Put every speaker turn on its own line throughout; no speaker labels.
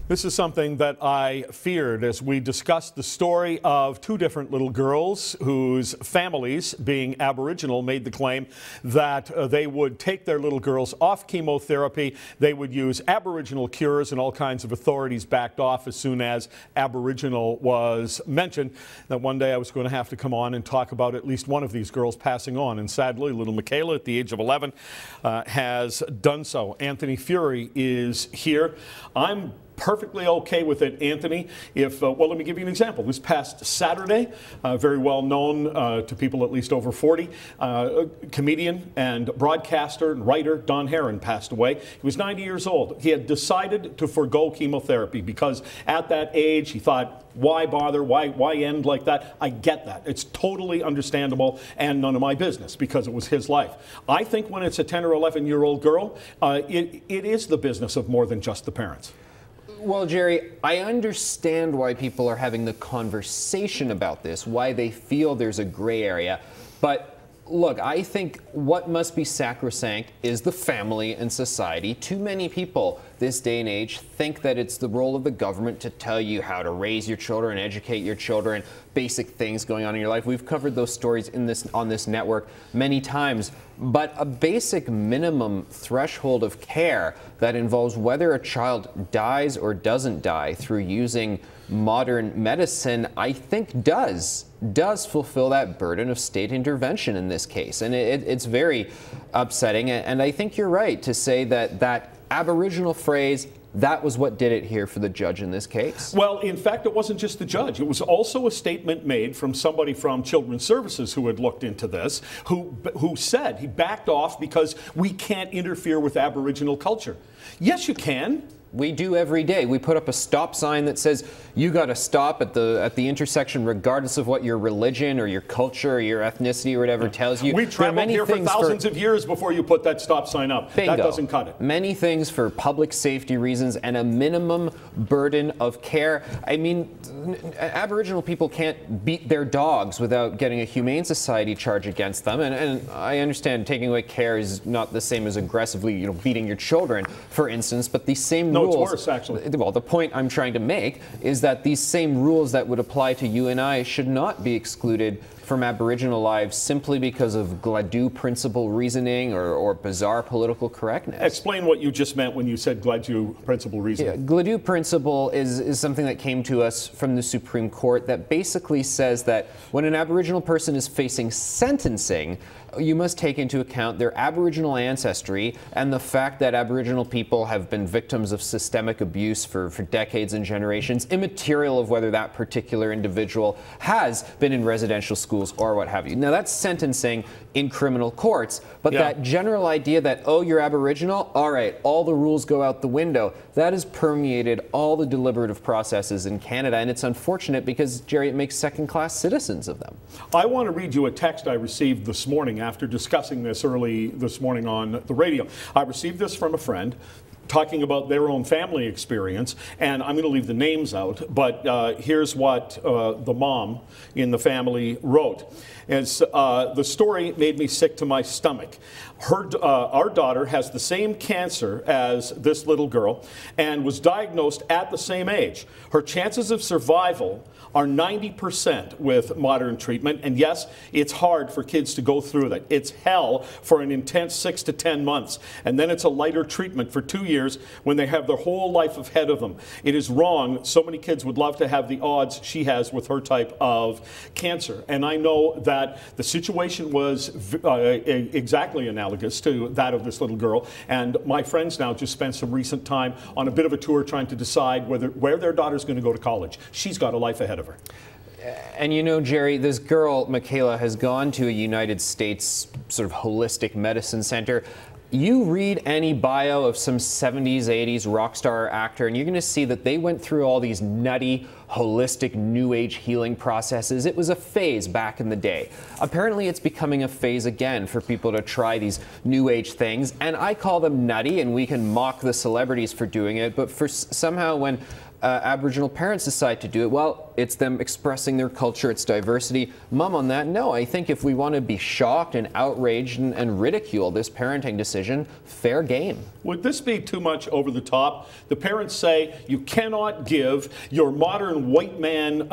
This is something that I feared as we discussed the story of two different little girls whose families, being Aboriginal, made the claim that they would take their little girls off chemotherapy. They would use Aboriginal cures, and all kinds of authorities backed off as soon as Aboriginal was mentioned. That one day I was going to have to come on and talk about at least one of these girls passing on. And sadly, little Michaela at the age of 11 has done so. Anthony Fury is here. I'm perfectly okay with it, Anthony. Well, let me give you an example. This past Saturday, very well known to people at least over 40, comedian and broadcaster and writer Don Herron passed away. He was 90 years old. He had decided to forego chemotherapy because at that age he thought, why bother? Why end like that? I get that. It's totally understandable and none of my business because it was his life. I think when it's a 10 or 11-year-old girl, it is the business of more than just the parents.
Well, Jerry, I understand why people are having the conversation about this, why they feel there's a gray area. But look, I think what must be sacrosanct is the family and society. Too many people this day and age think that it's the role of the government to tell you how to raise your children, educate your children, basic things going on in your life. We've covered those stories on this network many times. But a basic minimum threshold of care that involves whether a child dies or doesn't die through using modern medicine, I think does fulfill that burden of state intervention in this case. And it's very upsetting. And I think you're right to say that that Aboriginal phrase, that was what did it here for the judge in this case.
Well, in fact, it wasn't just the judge. It was also a statement made from somebody from Children's Services who had looked into this, who said he backed off because we can't interfere with Aboriginal culture. Yes, you can.
We do every day. We put up a stop sign that says you got to stop at the intersection regardless of what your religion or your culture or your ethnicity or whatever tells you.
We traveled here for thousands of years before you put that stop sign up.
Bingo.
That doesn't cut it.
Many things for public safety reasons and a minimum burden of care. I mean, Aboriginal people can't beat their dogs without getting a Humane Society charge against them. And I understand taking away care is not the same as aggressively, beating your children, for instance, but the same rules.
No, it's worse, actually.
Well, the point I'm trying to make is that these same rules that would apply to you and I should not be excluded from Aboriginal lives simply because of Gladue principle reasoning or bizarre political correctness.
Explain what you just meant when you said Gladue principle reasoning.
Yeah, Gladue principle is something that came to us from the Supreme Court that basically says that when an Aboriginal person is facing sentencing, you must take into account their Aboriginal ancestry and the fact that Aboriginal people have been victims of systemic abuse for decades and generations, immaterial of whether that particular individual has been in residential schools or what have you. Now, that's sentencing in criminal courts, but that general idea that, oh, you're Aboriginal, all right, all the rules go out the window, that has permeated all the deliberative processes in Canada, and it's unfortunate because, Jerry, it makes second-class citizens of them.
I want to read you a text I received this morning after discussing this early this morning on the radio. I received this from a friend talking about their own family experience, and I'm going to leave the names out, but here's what the mom in the family wrote. The story made me sick to my stomach. Our daughter has the same cancer as this little girl and was diagnosed at the same age. Her chances of survival are 90% with modern treatment, and yes, it's hard for kids to go through that. It's hell for an intense 6 to 10 months, and then it's a lighter treatment for 2 years when they have their whole life ahead of them. It is wrong. So many kids would love to have the odds she has with her type of cancer, and I know that the situation was exactly analogous to that of this little girl, and my friends now just spent some recent time on a bit of a tour trying to decide where their daughter's going to go to college. She's got a life ahead of her.
And you know, Jerry, this girl, Michaela, has gone to a United States sort of holistic medicine center. You read any bio of some 70s, 80s rock star actor, and you're going to see that they went through all these nutty, holistic, new age healing processes. It was a phase back in the day. Apparently, it's becoming a phase again for people to try these new age things, and I call them nutty, and we can mock the celebrities for doing it, but for somehow when Aboriginal parents decide to do it, well, It's them expressing their culture, its diversity. Mom, on that, no. I think if we want to be shocked and outraged and ridicule this parenting decision, fair game.
Would this be too much over the top? The parents say you cannot give your modern white man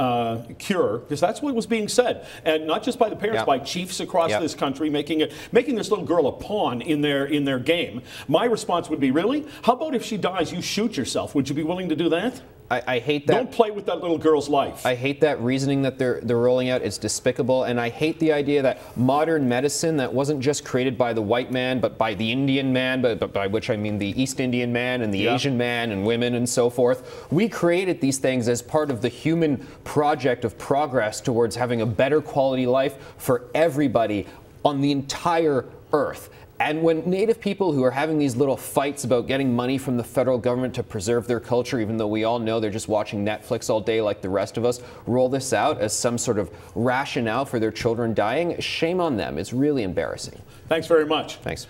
cure, because that's what was being said, and not just by the parents, by chiefs across this country, making this little girl a pawn in their game. My response would be, really? How about if she dies, you shoot yourself? Would you be willing to do that?
I hate that.
Don't play with that little girl's life.
I hate that reasoning that they're rolling out. It's despicable, and I hate the idea that modern medicine that wasn't just created by the white man, but by the Indian man, but by which I mean the East Indian man and the Asian man and women and so forth. We created these things as part of the human project of progress towards having a better quality life for everybody on the entire earth. And when Native people who are having these little fights about getting money from the federal government to preserve their culture, even though we all know they're just watching Netflix all day like the rest of us, roll this out as some sort of rationale for their children dying, shame on them. It's really embarrassing.
Thanks very much.
Thanks.